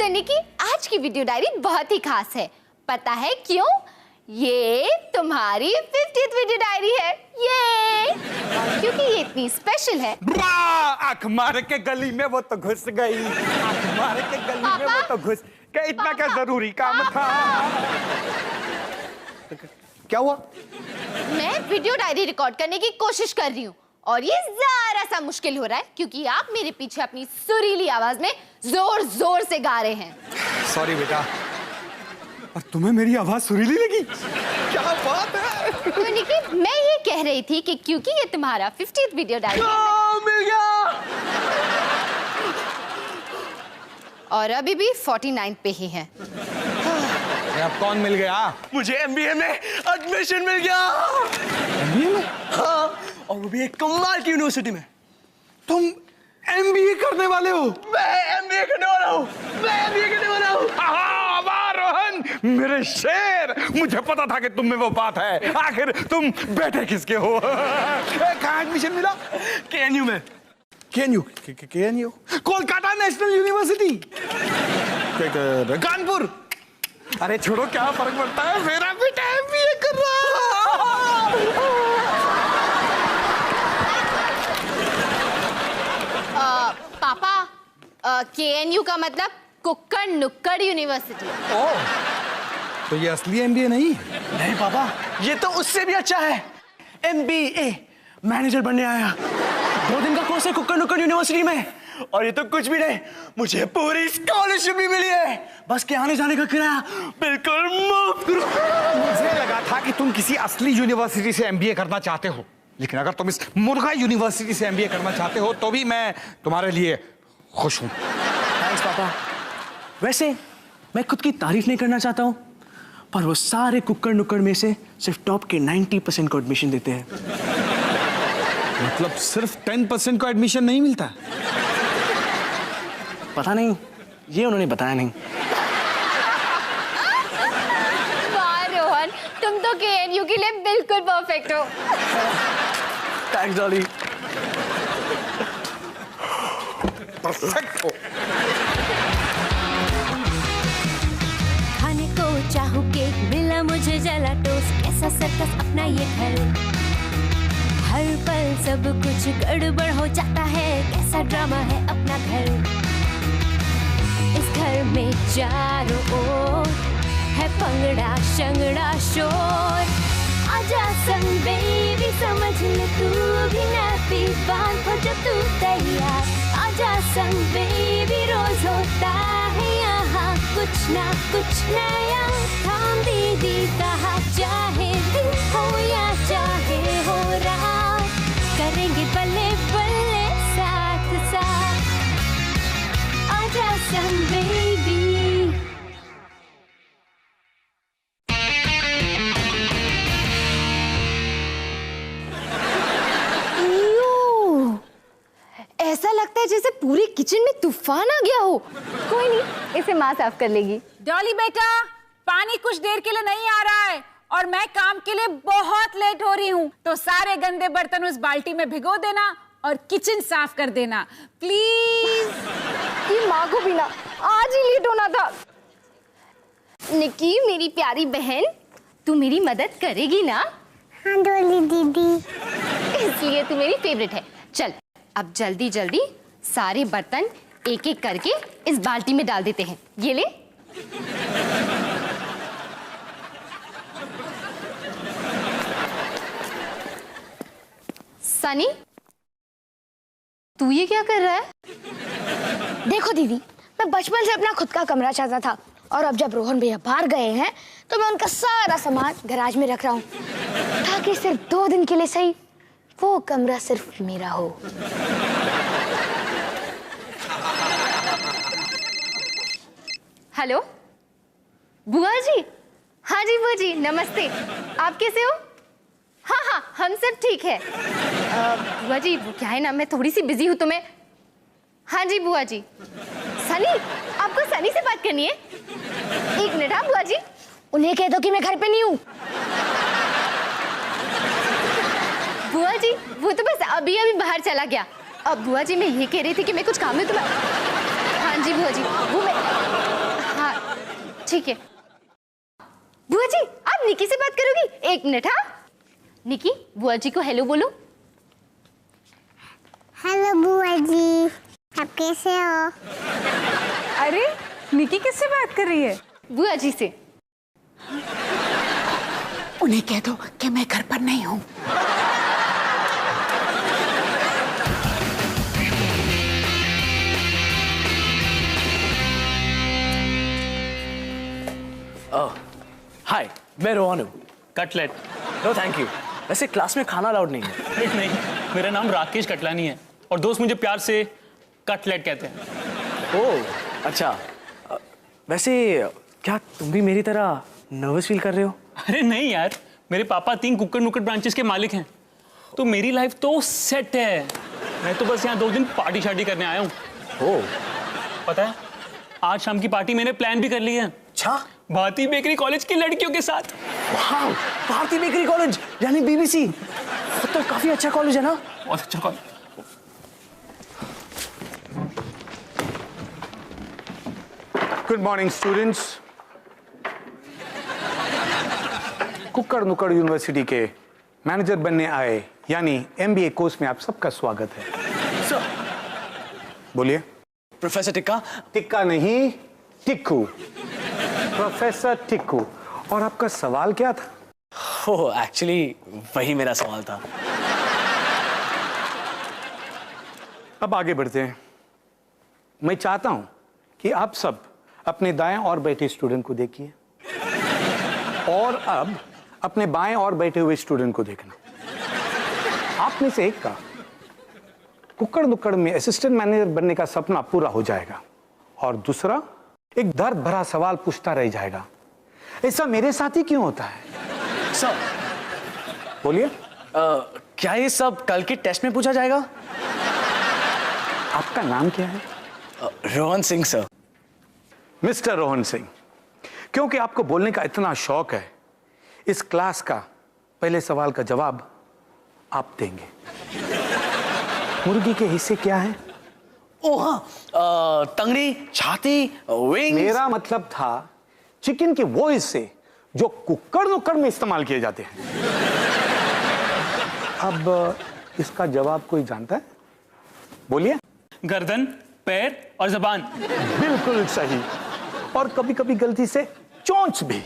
निकी, आज की video diary बहुत ही खास है। पता है क्यों? ये तुम्हारी 50th वीडियो डायरी है। ये और क्योंकि ये इतनी स्पेशल है। आँख मार के गली में वो तो घुस गई, आँख मार के गली में वो तो घुस गई। इतना क्या जरूरी काम था? क्या हुआ? मैं वीडियो डायरी रिकॉर्ड करने की कोशिश कर रही हूँ और ये जरा सा मुश्किल हो रहा है क्योंकि आप मेरे पीछे अपनी सुरीली आवाज में जोर जोर से गा रहे हैं। सॉरी बेटा, और तुम्हें मेरी आवाज सुरीली लगी? क्या बात है? तो निकी, मैं ये कह रही थी कि क्योंकि ये तुम्हारा 50th वीडियो डायरी मिल गया और अभी भी 49 पे ही है। अब कौन मिल गया? मुझे एमबीए में एडमिशन मिल गया। एमबीए में? हाँ, और वो भी एक कमाल की यूनिवर्सिटी में। तुम एमबीए करने वाले हो? मैं एमबीए करने वाला हूँ। मैं एमबीए करने वाला हूँ। हाँ, वाह रोहन, मेरे शेर, मुझे पता था कि तुम में वो बात है। आखिर तुम बेटे किसके हो? कहाँ एडमिशन मिला? केएनयू में। KNU? Kolkata national university? Kanpur? अरे छोड़ो, क्या फर्क पड़ता है, मेरा बेटा एमबीए कर रहा है। पापा, केएनयू का मतलब कुक्कड़ नुक्कड़ यूनिवर्सिटी। ओह, तो ये असली एमबीए नहीं? नहीं पापा, ये तो उससे भी अच्छा है। एमबीए, मैनेजर बनने आया। 2 दिन का कोर्स है कुक्कड़ नुक्कड़ यूनिवर्सिटी में, और ये तो कुछ भी नहीं, मुझे पूरी स्कॉलरशिप भी मिली है। बस के आने जाने का किराया बिल्कुल मुफ्त। मुझे लगा था कि तुम किसी असली यूनिवर्सिटी से एमबीए करना चाहते हो, लेकिन अगर तुम इस मुर्गा यूनिवर्सिटी से एमबीए करना चाहते हो तो भी मैं तुम्हारे लिए खुश हूं। थैंक्स पापा। वैसे मैं खुद की तारीफ नहीं करना चाहता हूं, पर वो सारे कुक्कड़ नुक्कड़ में से सिर्फ टॉप के 90% को एडमिशन देते हैं। मतलब सिर्फ 10% को एडमिशन नहीं मिलता? पता नहीं, ये उन्होंने बताया नहीं। वाह रोहन, तुम तो केएनयू के लिए बिल्कुल परफेक्ट हो। थैंक्स डॉली। परफेक्ट हो। खाने को चाहूं केक, मिला मुझे जला टोस्ट। कैसा सर्कस अपना ये घर, हर पल सब कुछ गड़बड़ हो जाता है। कैसा ड्रामा है अपना घर, इस घर में चारों ओर है पंगड़ा शंगड़ा शोर। आजा संग बेबी, समझ ले तू भी नैपी बांध हो जा तू तैयार। आजा संग बेबी, रोज होता है यहाँ कुछ ना कुछ नया। थाम दीदी कहा, चाहे दिन हो या चाहे हो रात, करेंगे बल्ले बल्ले साथ साथ। आजा संग बेबी। ऐसा लगता है जैसे पूरे किचन में तूफान आ गया हो। कोई नहीं, इसे माँ साफ कर लेगी। डॉली बेटा, पानी कुछ देर के लिए नहीं आ रहा है और मैं काम के लिए बहुत लेट हो रही हूँ, तो सारे गंदे बर्तन उस बाल्टी में भिगो देना और किचन साफ कर देना प्लीज। ये माँ को भी ना आज ही लेट होना था। निकी मेरी प्यारी बहन, तू मेरी मदद करेगी ना? हाँ डॉली दीदी। इसलिए तू मेरी फेवरेट है। चल अब जल्दी जल्दी सारे बर्तन एक एक करके इस बाल्टी में डाल देते हैं। ये ले। सनी, तू ये क्या कर रहा है? देखो दीदी, मैं बचपन से अपना खुद का कमरा चाहता था और अब जब रोहन भैया बाहर गए हैं तो मैं उनका सारा सामान गैराज में रख रहा हूँ ताकि सिर्फ 2 दिन के लिए सही वो कमरा सिर्फ मेरा हो। हेलो बुआ जी। हाँ जी बुआ जी, नमस्ते। आप कैसे हो? हाँ हाँ, हम सब ठीक है। बुआ जी, वो क्या है ना, मैं थोड़ी सी बिजी हूँ तो मैं। हाँ जी बुआ जी। सनी, आपको सनी से बात करनी है? 1 मिनट। हाँ बुआ जी। उन्हें कह दो कि मैं घर पे नहीं हूँ। बुआ जी, वो तो बस अभी अभी बाहर चला गया। अब बुआ जी मैं ये कह रही थी कि मैं कुछ काम में तो। हाँ जी बुआ जी, वो मैं, हाँ ठीक है। बुआ जी आप निकी से बात करोगी? एक मिनट। हाँ निकी, बुआ जी को हेलो बोलो। हेलो बुआ जी, आप कैसे हो? अरे निकी किससे बात कर रही है? बुआ जी से। उन्हें कह दो कि मैं घर पर नहीं हूँ। हाय, मैं रोहन हूँ। कटलेट। No thank you. वैसे क्लास में खाना अलाउड नहीं है। नहीं, मेरा नाम राकेश कटलानी है और दोस्त मुझे प्यार से कटलेट कहते हैं। ओह अच्छा। वैसे क्या तुम भी मेरी तरह नर्वस फील कर रहे हो? अरे नहीं यार, मेरे पापा 3 कुक्कड़ नुक्कड़ ब्रांचेस के मालिक हैं, तो मेरी लाइफ तो सेट है। मैं तो बस यहाँ 2 दिन पार्टी शार्टी करने आया हूँ। ओह पता है, आज शाम की पार्टी मैंने प्लान भी कर ली है। अच्छा। भारती बेकरी कॉलेज की लड़कियों के साथ। वाह, भारती बेकरी कॉलेज यानी बीबीसी, तो काफी अच्छा कॉलेज है ना? बहुत अच्छा कॉलेज। Good morning students. कुक्कड़ नुक्कड़ यूनिवर्सिटी के मैनेजर बनने आए यानी MBA कोर्स में आप सबका स्वागत है। सर। बोलिए। प्रोफेसर टिक्का। टिक्का नहीं, टिक्कू, प्रोफेसर टिक्कू। और आपका सवाल क्या था? ओह एक्चुअली वही मेरा सवाल था। अब आगे बढ़ते हैं। मैं चाहता हूं कि आप सब अपने दाएं और बैठे स्टूडेंट को देखिए और अब अपने बाएं और बैठे हुए स्टूडेंट को देखना। आप में से एक का कुक्कड़ नुक्कड़ में असिस्टेंट मैनेजर बनने का सपना पूरा हो जाएगा और दूसरा एक दर्द भरा सवाल पूछता रह जाएगा। ऐसा मेरे साथ ही क्यों होता है? सर। बोलिए। क्या ये सब कल के टेस्ट में पूछा जाएगा? आपका नाम क्या है? रोहन सिंह सर। मिस्टर रोहन सिंह, क्योंकि आपको बोलने का इतना शौक है, इस क्लास का पहले सवाल का जवाब आप देंगे। मुर्गी के हिस्से क्या है? ओह हाँ, तंगड़ी, छाती, विंग्स। मेरा मतलब था चिकन के वो हिस्से जो कुक्कड़ नुक्कड़ में इस्तेमाल किए जाते हैं। अब इसका जवाब कोई जानता है? बोलिए। गर्दन, पैर और जबान। बिल्कुल सही। और कभी कभी गलती से चोंच भी।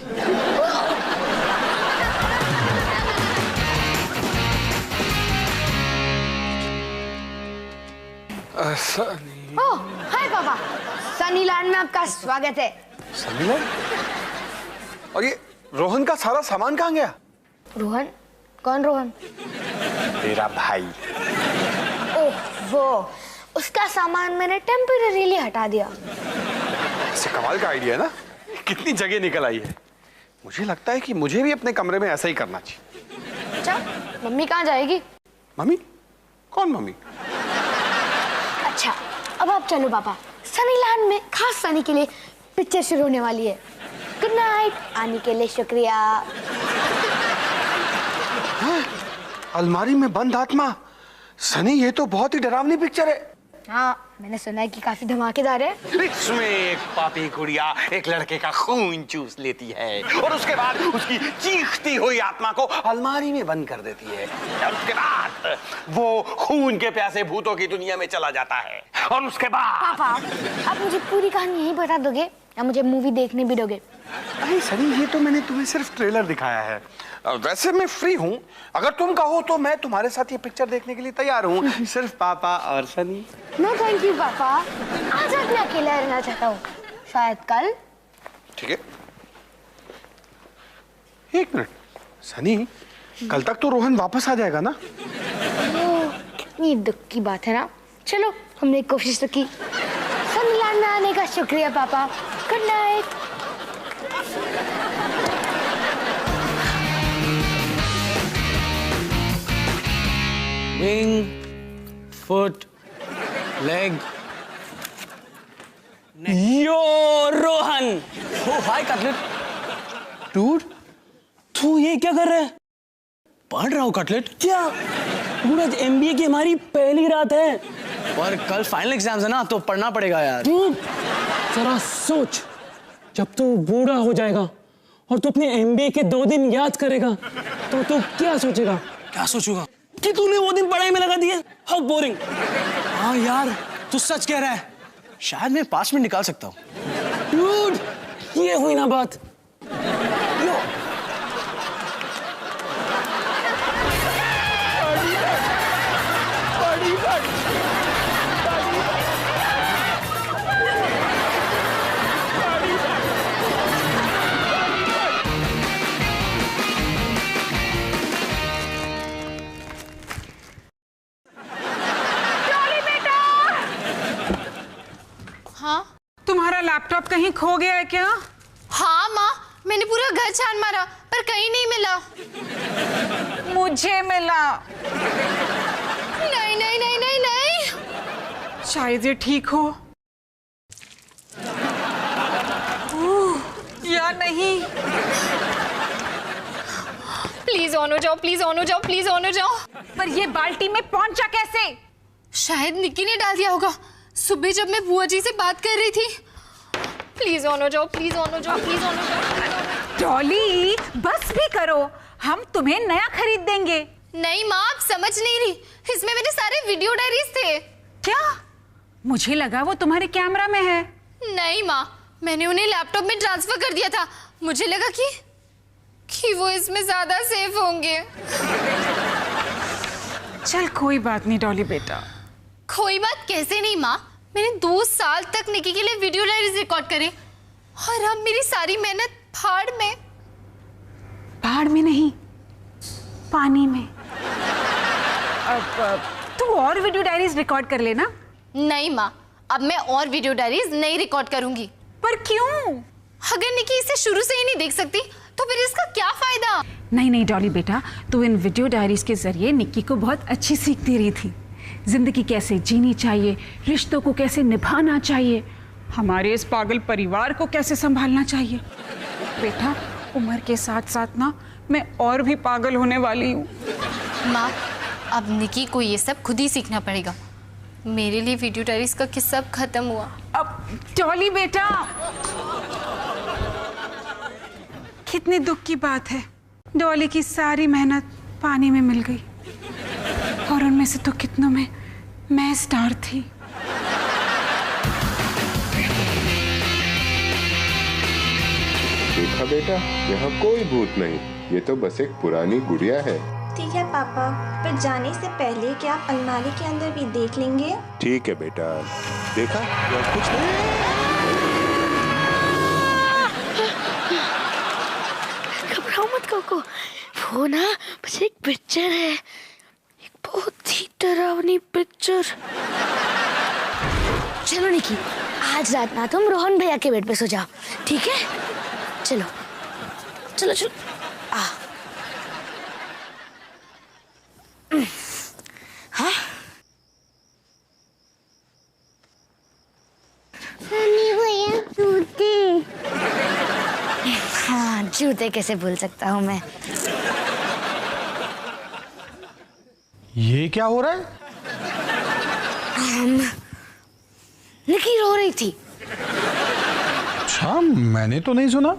ओह हाय पापा, सनीलैंड में आपका स्वागत है। सनीलैंड? और ये रोहन का सारा सामान कहाँ गया? रोहन? कौन रोहन? तेरा भाई। ओह वो, उसका सामान मैंने टेम्परेरीली हटा दिया। इससे कमाल का आइडिया है ना, कितनी जगह निकल आई है। मुझे लगता है कि मुझे भी अपने कमरे में ऐसा ही करना चाहिए। अच्छा मम्मी कहाँ जाएगी? मम्मी? कौन मम्मी? अच्छा अब आप चलो पापा, सनीलैंड में खास सनी के लिए पिक्चर शुरू होने वाली है। गुड नाइट, आने के लिए शुक्रिया। अलमारी में बंद आत्मा। सनी, ये तो बहुत ही डरावनी पिक्चर है। हाँ मैंने सुना है कि काफी धमाकेदार है। इसमें एक पापी गुड़िया एक लड़के का खून चूस लेती है और उसके बाद उसकी चीखती हुई आत्मा को अलमारी में बंद कर देती है और उसके बाद वो खून के प्यासे भूतों की दुनिया में चला जाता है। और उसके बाद पापा आप मुझे पूरी कहानी यहीं बता दोगे या मुझे मूवी देखने भी दोगे? अरे सनी, ये तो मैंने तुम्हें सिर्फ ट्रेलर दिखाया है। वैसे मैं फ्री हूँ, अगर तुम कहो तो मैं तुम्हारे साथ ये पिक्चर देखने के लिए तैयार हूँ। सिर्फ पापा और सनी। नो थैंक यू पापा, आज मैं अकेला रहना चाहता हूँ, शायद कल। ठीक है, एक मिनट। सनी, कल तक तो रोहन वापस आ जाएगा ना? कितनी दुख की बात है ना। चलो हमने कोशिश तो की। सनीलैंड में आने का शुक्रिया पापा। Good night. Wing, foot, leg. Yo Rohan. ओ हाय कटलेट। डूड, तू ये क्या कर रहा है? पढ़ रहा हूँ कटलेट। क्या? सूरज MBA की हमारी पहली रात है। और कल फाइनल एग्जाम्स है ना, तो पढ़ना पड़ेगा यार। जरा सोच, जब तू बूढ़ा हो जाएगा और तू अपने MBA के 2 दिन याद करेगा तो तू क्या सोचेगा? क्या सोचूंगा? कि तूने वो दिन पढ़ाई में लगा दिए। How boring. हाँ यार, तू सच कह रहा है, शायद मैं 5 मिनट निकाल सकता हूँ। डूड, ये हुई ना बात। लो। हाँ तुम्हारा लैपटॉप कहीं खो गया है क्या? हाँ माँ, मैंने पूरा घर छान मारा पर कहीं नहीं मिला। मुझे मिला। नहीं नहीं नहीं नहीं नहीं। शायद ये ठीक हो या नहीं। प्लीज ऑन हो जाओ, प्लीज ऑन हो जाओ, प्लीज ऑन हो जाओ। पर ये बाल्टी में पहुंचा कैसे? शायद निक्की ने डाल दिया होगा सुबह जब मैं बुआ जी से बात कर रही थी। प्लीज ऑन हो जाओ, प्लीज ऑन हो जाओ, प्लीज ऑन हो जाओ। डॉली, बस भी करो, हम तुम्हें नया खरीद देंगे। नहीं माँ, आप समझ नहीं रही, इसमें मेरे सारे वीडियो डायरीज थे। क्या? मुझे लगा वो तुम्हारे कैमरा में है। नहीं माँ, मैंने उन्हें लैपटॉप में ट्रांसफर कर दिया था। मुझे लगा कि वो इसमें ज्यादा सेफ होंगे। चल कोई बात नहीं डॉली बेटा। कोई बात कैसे नहीं माँ, मैंने 2 साल तक निक्की के लिए वीडियो डायरीज रिकॉर्ड करे और अब मेरी सारी मेहनत भाड़ में। भाड़ में नहीं, पानी में। अब तू और वीडियो डायरीज रिकॉर्ड कर लेना। नहीं माँ, अब मैं और वीडियो डायरीज नहीं रिकॉर्ड करूंगी। पर क्यों? अगर निक्की इसे शुरू से ही नहीं देख सकती तो फिर इसका क्या फायदा? नहीं नहीं डॉली बेटा, तू इन वीडियो डायरीज के जरिए निक्की को बहुत अच्छी सीख दे रही थी। जिंदगी कैसे जीनी चाहिए, रिश्तों को कैसे निभाना चाहिए, हमारे इस पागल परिवार को कैसे संभालना चाहिए। बेटा, उम्र के साथ साथ ना मैं और भी पागल होने वाली हूँ। माँ, अब निक्की को ये सब खुद ही सीखना पड़ेगा। मेरे लिए वीडियो डायरीज का किस्सा अब खत्म हुआ। अब डॉली बेटा, कितने दुख की बात है, डॉली की सारी मेहनत पानी में मिल गई और उनमें से तो कितनों में मैं स्टार थी। देखा बेटा, यहाँ कोई भूत नहीं, ये तो बस एक पुरानी गुड़िया है। ठीक है पापा, पर जाने से पहले क्या आप अलमारी के अंदर भी देख लेंगे? ठीक है बेटा। देखा, यहाँ कुछ नहीं। घबराओ मत कोको, वो ना बस एक पिक्चर है, एक बहुत ही डरावनी पिक्चर। चलो निकी, आज रात ना तुम रोहन भैया के बेड पे सो जाओ, ठीक है? चलो चलो चलो। हाँ जूते। हाँ, जूते कैसे भूल सकता हूँ मैं। ये क्या हो रहा है? निकी रो रही थी। अच्छा, मैंने तो नहीं सुना।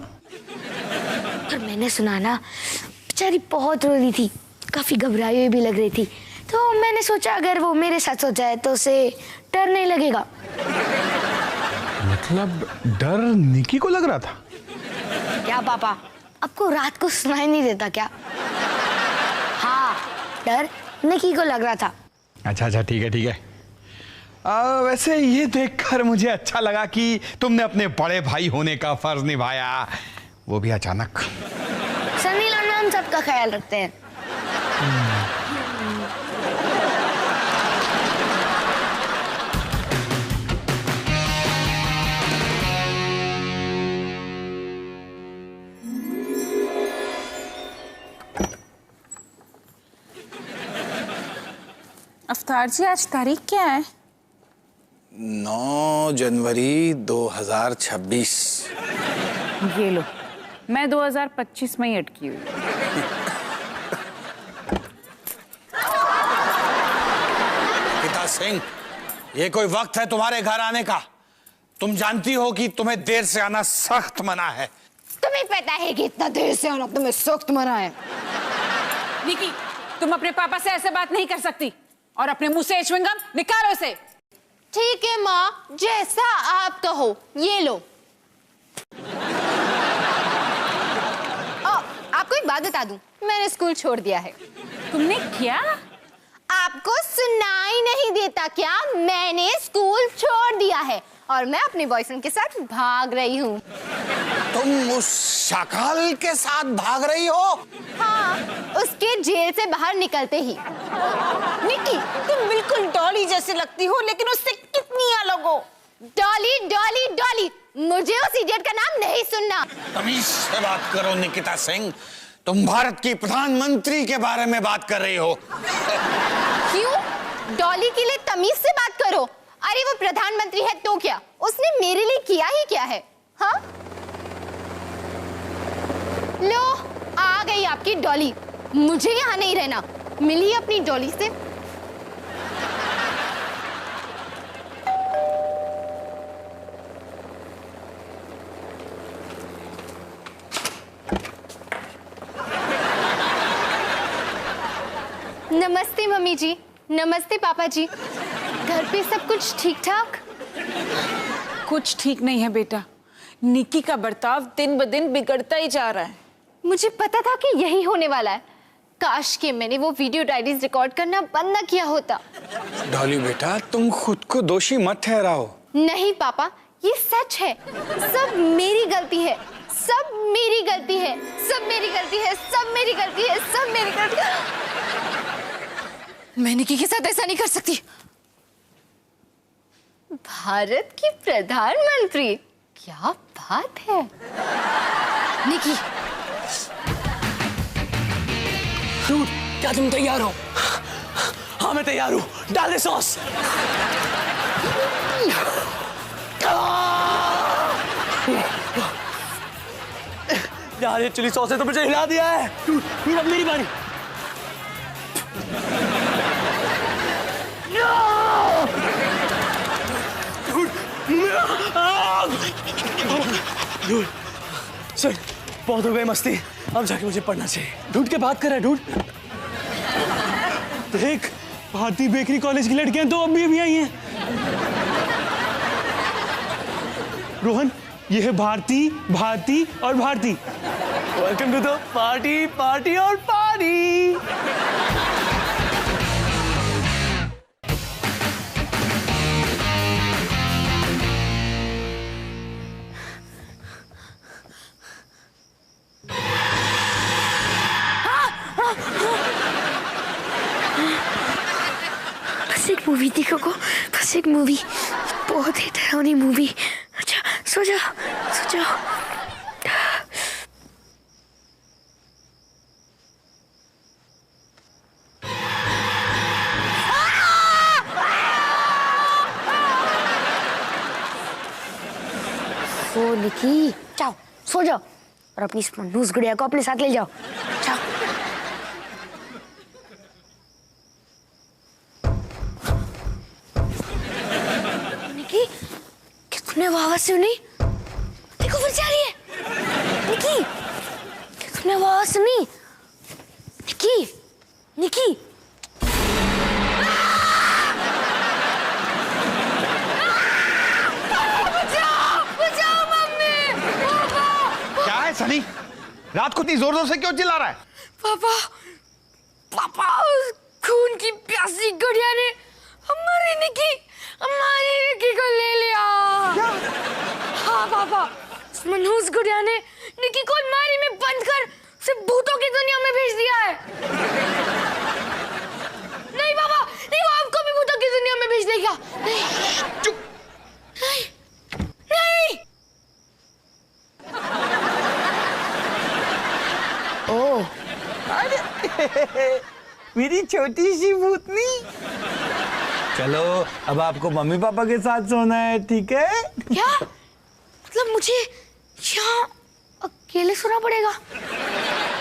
पर मैंने सुना ना, बेचारी बहुत रो रही थी, काफी घबराई हुई भी लग रही थी। तो मैंने सोचा अगर वो मेरे साथ हो जाए तो उसे डर नहीं लगेगा। मतलब डर निकी को लग रहा था? क्या पापा, आपको रात को सुनाई नहीं देता क्या? हाँ, डर निकी को लग रहा था। अच्छा अच्छा, ठीक है ठीक है। वैसे ये देखकर मुझे अच्छा लगा कि तुमने अपने बड़े भाई होने का फर्ज निभाया, वो भी अचानक। सनी लाना हम सबका ख्याल रखते हैं। अफ्तार जी, आज तारीख क्या है? 9 जनवरी 2026। ये लो, मैं 2025 में ही अटकी हुई। सिंह, ये कोई वक्त है तुम्हारे घर आने का? तुम जानती हो कि तुम्हें देर से आना सख्त मना है। तुम्हें पता है कि इतना देर से आना तुम्हें सख्त मना है। निकी, तुम अपने पापा से ऐसे बात नहीं कर सकती, और अपने मुंह से च्युइंगम निकालो इसे। ठीक है माँ, जैसा आप कहो। ये लो। आपको एक बात बता दूं, मैंने स्कूल छोड़ दिया है। तुमने क्या? आपको सुनाई नहीं देता क्या? मैंने स्कूल छोड़ दिया है और मैं अपने बॉयफ्रेंड के साथ भाग रही हूँ। तुम उस शाकाल के साथ भाग रही हो? हाँ, उसके जेल से बाहर निकलते ही। निकी, तुम बिल्कुल डॉली जैसे लगती हो, लेकिन उससे कितनी अलग हो। डॉली डॉली डॉली, मुझे उस इडियट का नाम नहीं सुनना। तमीज से बात करो निकिता सिंह, तुम भारत की प्रधानमंत्री के बारे में बात कर रही हो। क्यों? डॉली के लिए तमीज से बात करो। अरे वो प्रधानमंत्री है तो क्या, उसने मेरे लिए किया ही क्या है? हाँ, लो आ गई आपकी डॉली। मुझे यहाँ नहीं रहना, मिली अपनी डॉली से। नमस्ते मम्मी जी, नमस्ते पापा जी। घर पे सब कुछ ठीक ठाक? कुछ ठीक नहीं है बेटा, निकी का बर्ताव दिन ब दिन बिगड़ता ही जा रहा है। मुझे पता था कि यही होने वाला है। काश कि मैंने वो वीडियो डायरीज रिकॉर्ड करना बंद न किया होता। डॉली बेटा, तुम खुद को दोषी मत ठहराओ। नहीं पापा, ये सच है। सब मेरी गलती है, सब मेरी गलती है, सब मेरी गलती है, सब मेरी गलती है, सब मेरी गलती है। मैं निकी के साथ ऐसा नहीं कर सकती। भारत की प्रधानमंत्री, क्या बात है। निकी, डूड, क्या तुम तैयार हो? हाँ मैं तैयार हूँ, डाल दे सॉस। यार ये चिली सॉस है तो मुझे हिला दिया है। डूड, अब मेरी बारी। डूड, सर बहुत हो गई मस्ती, अब जाके मुझे पढ़ना चाहिए। डूड के बात कर रहा है डूड। देख, भारती बेकरी कॉलेज की लड़कियां तो अभी आई हैं। रोहन, ये है भारती, भारती और Bharti. Welcome to the party, party और पार्टी। बस एक मूवी देखो, बस एक मूवी, बहुत ही डरावनी मूवी। अच्छा सो जाओ, सो जाओ। ओ निकी, जाओ सो जाओ और अपनी मनहूस गुड़िया को अपने साथ ले जाओ। जाओ। निकी, क्या तुमने वो आवाज सुनी? देखो फिर जा रही है। निकी, क्या तुमने वो आवाज सुनी? निकी, निकी। सनी, रात को इतनी जोर जोर से क्यों चिल्ला रहा है? पापा, पापा, खून की प्यासी गुड़िया ने हमारी निकी को ले लिया। हाँ पापा, उस मनहूस गुड़िया ने निकी को अलमारी में बंद कर उसे भूतों की दुनिया में भेज दिया है। नहीं पापा, नहीं, वो आपको भी भूतों की दुनिया में भेज देगा। नहीं, चुप, नहीं, नहीं। ओह, मेरी छोटी सी भूतनी। चलो अब आपको मम्मी पापा के साथ सोना है, ठीक है? क्या? मतलब मुझे यहाँ अकेले सोना पड़ेगा?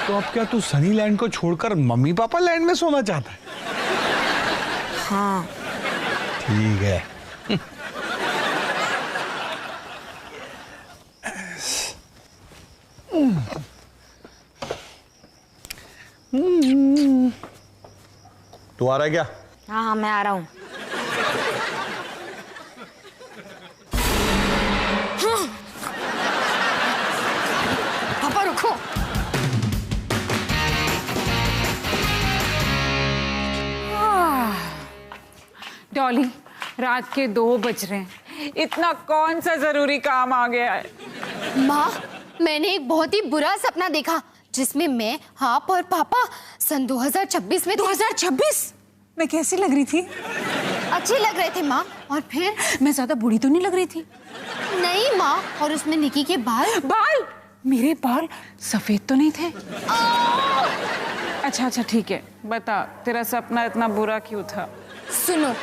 तो अब क्या तू सनी लैंड को छोड़कर मम्मी पापा लैंड में सोना चाहता है? हाँ। ठीक है। तू आ रहा है क्या? हाँ हाँ मैं आ रहा हूँ। पापा रुको। डॉली, रात के 2 बज रहे हैं, इतना कौन सा जरूरी काम आ गया है? माँ, मैंने एक बहुत ही बुरा सपना देखा जिसमें मैं, आप और पापा सन 2026 में 2026? मैं कैसी लग रही थी? अच्छे लग रहे थे माँ। और फिर मैं ज्यादा बूढ़ी तो नहीं लग रही थी? नहीं माँ, और उसमें निकी के बाल। बाल? मेरे बाल सफेद तो नहीं थे? अच्छा ठीक है, बता तेरा सपना इतना बुरा क्यों था? सुनो,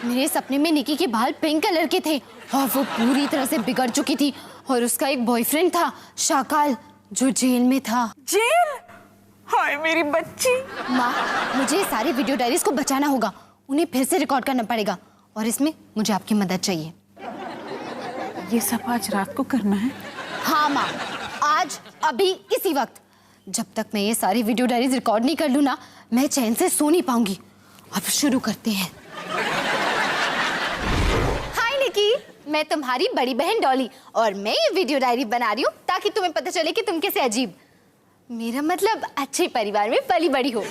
मेरे सपने में निकी के बाल पिंक कलर के थे और वो पूरी तरह से बिगड़ चुकी थी और उसका एक बॉयफ्रेंड था शाकाल, जो जेल में था। जेल? हाय मेरी बच्ची। माँ, मुझे सारी वीडियो डायरीज को बचाना होगा, उन्हें फिर से रिकॉर्ड करना पड़ेगा और इसमें मुझे आपकी मदद चाहिए। ये सब आज रात को करना है? हाँ माँ, आज अभी इसी वक्त। जब तक मैं ये सारी वीडियो डायरीज रिकॉर्ड नहीं कर लूँ ना, मैं चैन से सो नहीं पाऊंगी। अब शुरू करते हैं। हाय निकी, मैं तुम्हारी बड़ी बहन डॉली और मैं ये वीडियो डायरी बना रही हूँ ताकि तुम्हें पता चले कि तुम कैसे अजीब, मेरा मतलब अच्छे परिवार में पली बड़ी हो।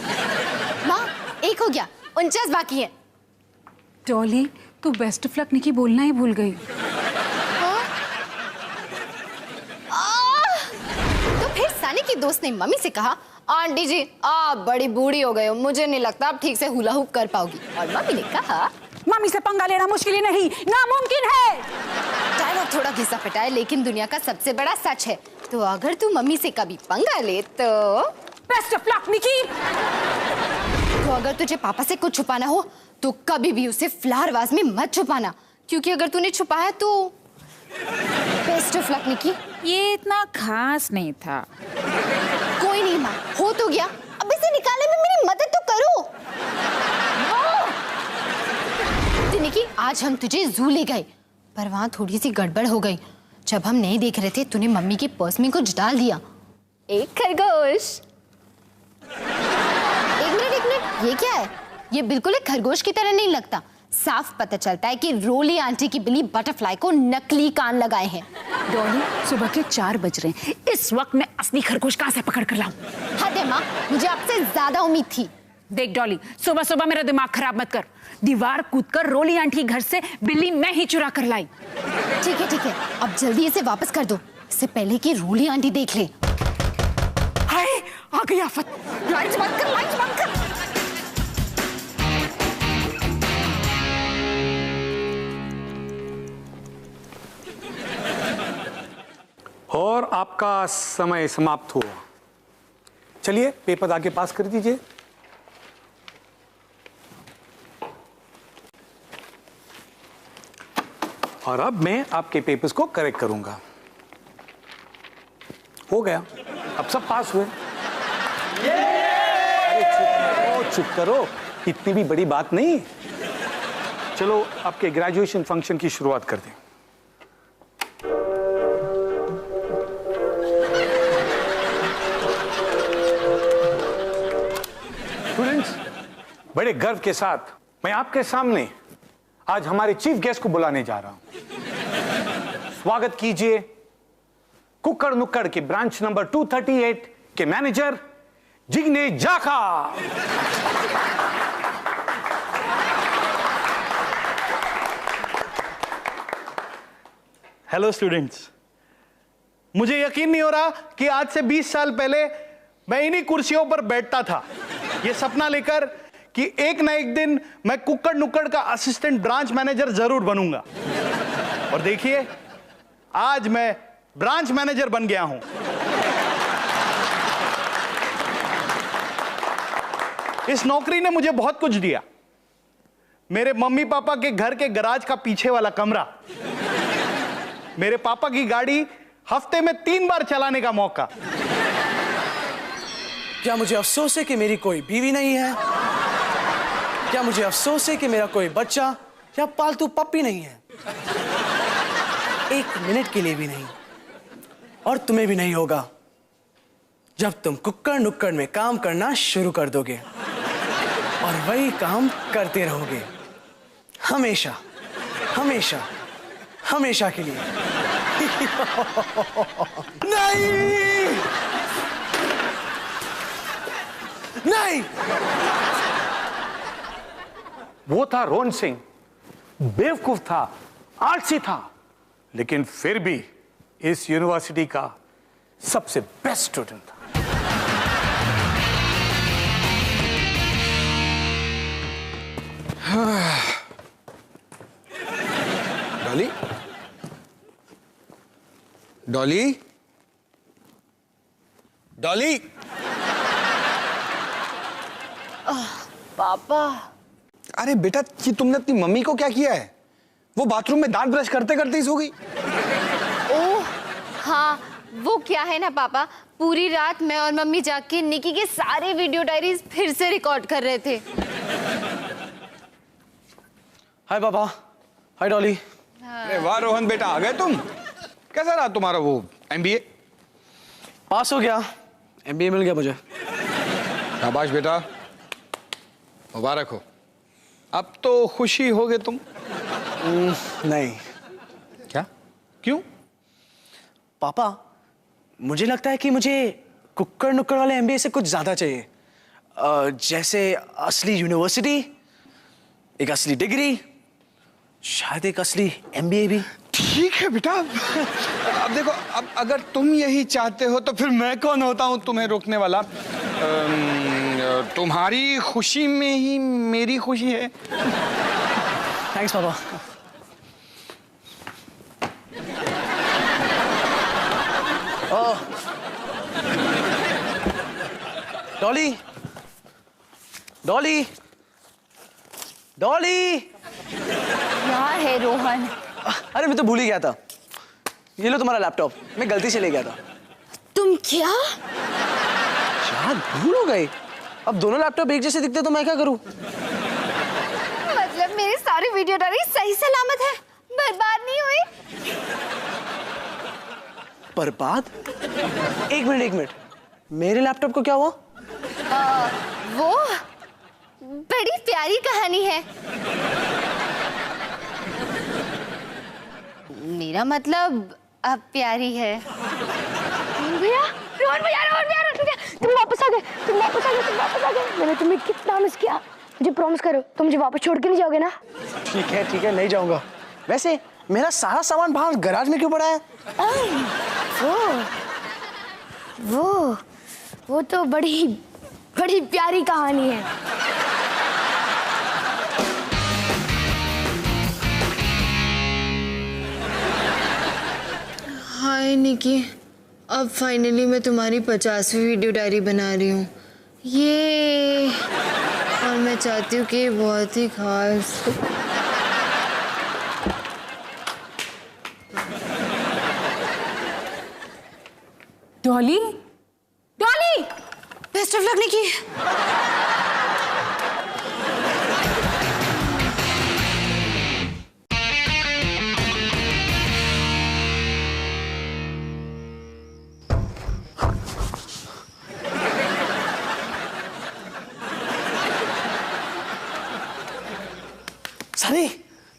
माँ, 1 हो गया, 49 बाकी है। डॉली, तू बेस्ट ऑफ लक निकी बोलना ही भूल गई। तो फिर सानी की दोस्त ने मम्मी से कहा, आंटी जी आप बड़ी बूढ़ी हो गए हो, मुझे नहीं लगता आप ठीक से हुला हुप कर पाओगी। और मम्मी ने कहा, मम्मी से पंगा लेना मुश्किल ही नहीं, नामुमकिन है। डायलॉग थोड़ा घिसा पिटा है लेकिन दुनिया का सबसे बड़ा सच है। तो अगर तू मम्मी से कभी पंगा ले तो बेस्ट ऑफ लक निकी। तो अगर तुझे पापा से कुछ छुपाना हो तो कभी भी उसे फ्लावर वाज में मत छुपाना, क्योंकि अगर तूने छुपाया तो बेस्ट ऑफ लक निकी। ये इतना खास नहीं था। कोई नहीं माँ, हो तो गया, अब इसे निकालने में मेरी मदद तो करो। तो निकी, आज हम तुझे जू ले गए पर वहाँ थोड़ी सी गड़बड़ हो गई। जब हम नहीं देख रहे थे तूने मम्मी के पर्स में कुछ डाल दिया, एक खरगोश। एक मिनट, ये क्या है? ये बिल्कुल एक खरगोश की तरह नहीं लगता। साफ पता चलता है कि रोली आंटी की बिल्ली बटरफ्लाई को नकली कान लगाए हैं। डॉली, सुबह के 4 बज रहे हैं, इस वक्त मैं असली खरगोश कहाँ से पकड़ कर लाऊं? हद है माँ, मुझे आपसे ज्यादा उम्मीद थी। देख डॉली, सुबह सुबह मेरा दिमाग खराब मत कर। दीवार कूदकर रोली आंटी घर से बिल्ली मैं ही चुरा कर लाई। ठीक है, अब जल्दी इसे वापस कर दो, इससे पहले कि रोली आंटी देख ले। हाय, आ गई आफत। लाइट्स बंद कर, लाइट्स बंद कर। और आपका समय समाप्त हुआ। चलिए पेपर आगे पास कर दीजिए। और अब मैं आपके पेपर्स को करेक्ट करूंगा। हो गया, अब सब पास हुए। अरे चुप करो, इतनी भी बड़ी बात नहीं। चलो आपके ग्रेजुएशन फंक्शन की शुरुआत कर दें। स्टूडेंट्स, बड़े गर्व के साथ मैं आपके सामने आज हमारे चीफ गेस्ट को बुलाने जा रहा हूं। स्वागत कीजिए कुक्कड़ नुक्कड़ के ब्रांच नंबर 238 के मैनेजर जिग्ने जाखा। हेलो स्टूडेंट्स, मुझे यकीन नहीं हो रहा कि आज से 20 साल पहले मैं इन्हीं कुर्सियों पर बैठता था, ये सपना लेकर कि एक ना एक दिन मैं कुक्कड़ नुक्कड़ का असिस्टेंट ब्रांच मैनेजर जरूर बनूंगा। और देखिए, आज मैं ब्रांच मैनेजर बन गया हूं। इस नौकरी ने मुझे बहुत कुछ दिया। मेरे मम्मी पापा के घर के गराज का पीछे वाला कमरा, मेरे पापा की गाड़ी हफ्ते में 3 बार चलाने का मौका। क्या मुझे अफसोस है कि मेरी कोई बीवी नहीं है? क्या मुझे अफसोस है कि मेरा कोई बच्चा या पालतू पप्पी नहीं है, एक मिनट के लिए भी नहीं। और तुम्हें भी नहीं होगा जब तुम कुक्कड़ नुक्कड़ में काम करना शुरू कर दोगे और वही काम करते रहोगे हमेशा हमेशा हमेशा के लिए। नहीं नहीं, वो था रोहन सिंह, बेवकूफ था, आलसी था, लेकिन फिर भी इस यूनिवर्सिटी का सबसे बेस्ट स्टूडेंट था। डॉली, डॉली, डॉली। पापा। अरे बेटा, ये तुमने अपनी मम्मी को क्या किया है? वो बाथरूम में दांत ब्रश करते करते ही सो गई। ओह हाँ, वो क्या है ना पापा, पूरी रात मैं और मम्मी जाग के निकी के सारे वीडियो डायरीज फिर से रिकॉर्ड कर रहे थे। हाय पापा, हाय डॉली। अरे वाह रोहन बेटा, आ गए तुम। कैसा रहा तुम्हारा वो MBA? पास हो गया, MBA मिल गया मुझे। शाबाश बेटा, मुबारक हो। अब तो खुशी होगे तुम। नहीं। क्या? क्यों? पापा, मुझे लगता है कि मुझे कुक्कड़ नुक्कड़ वाले MBA से कुछ ज्यादा चाहिए। जैसे असली यूनिवर्सिटी, एक असली डिग्री, शायद एक असली MBA भी। ठीक है बेटा, अब देखो, अब अगर तुम यही चाहते हो तो फिर मैं कौन होता हूँ तुम्हें रोकने वाला। तुम्हारी खुशी में ही मेरी खुशी है। थैंक्स पापा। डॉली, डॉली, डॉली। क्या है रोहन? अरे मैं तो भूल ही गया था। ये लो तुम्हारा लैपटॉप, मैं गलती से ले गया था। तुम क्या? शायद भूल हो गई। अब दोनों लैपटॉप एक जैसे दिखते तो मैं क्या करूं? मतलब मेरी सारी वीडियो डायरी सही सलामत है, बर्बाद नहीं हुई? बर्बाद? एक मिनट, मेरे लैपटॉप को क्या हुआ? वो बड़ी प्यारी कहानी है। मेरा मतलब अब प्यारी है। भैया, रोहन भैया, तुम वापस आ गए। मैंने तुम्हें कितना मिस किया। मुझे प्रॉमिस करो, तुम मुझे वापस छोड़ के नहीं जाओगे ना? ठीक है, नहीं जाऊंगा। वैसे मेरा सारा सामान बाहर गैराज में क्यों पड़ा है? वो तो बड़ी प्यारी कहानी है। हाय निकी, अब फाइनली मैं तुम्हारी 50वीं वीडियो डायरी बना रही हूँ। ये और मैं चाहती हूँ कि बहुत ही खास। Dolly, Dolly, best of luck Nikki.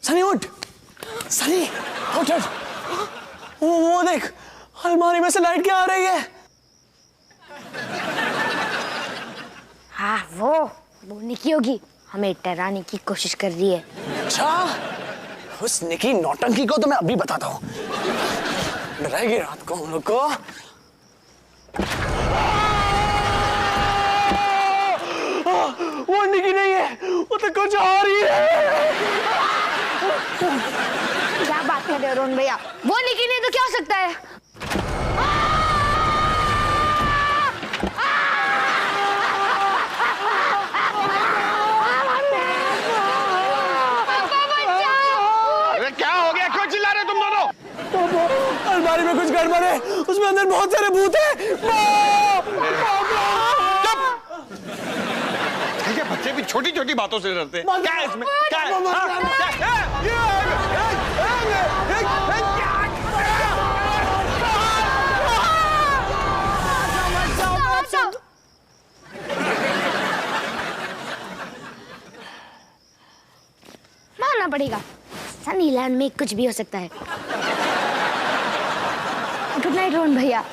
Sunny उठ, सनी उठ। वो देख, अलमारी में से लाइट क्या आ रही है? हाँ, वो निकी होगी, हमें डराने की कोशिश कर रही है। अच्छा, उस निकी नौटंकी को तो मैं अभी बताता हूँ। डराएगी रात को हम लोग को। वो निकी नहीं है, वो तो कुछ और ही है। क्या बात कर रहे हो रोहन भैया? वो निकी नहीं तो क्या हो सकता है? अरे क्या हो गया, क्यों चिल्ला रहे तुम दोनों? अलमारी में कुछ गड़बड़ है, उसमें अंदर बहुत सारे भूत हैं। ठीक है, बच्चे भी छोटी छोटी बातों से डरते हैं। क्या है इसमें? क्या है? मानना पड़ेगा, सनीलैंड में कुछ भी हो सकता है। गुड नाइट रोहन भैया।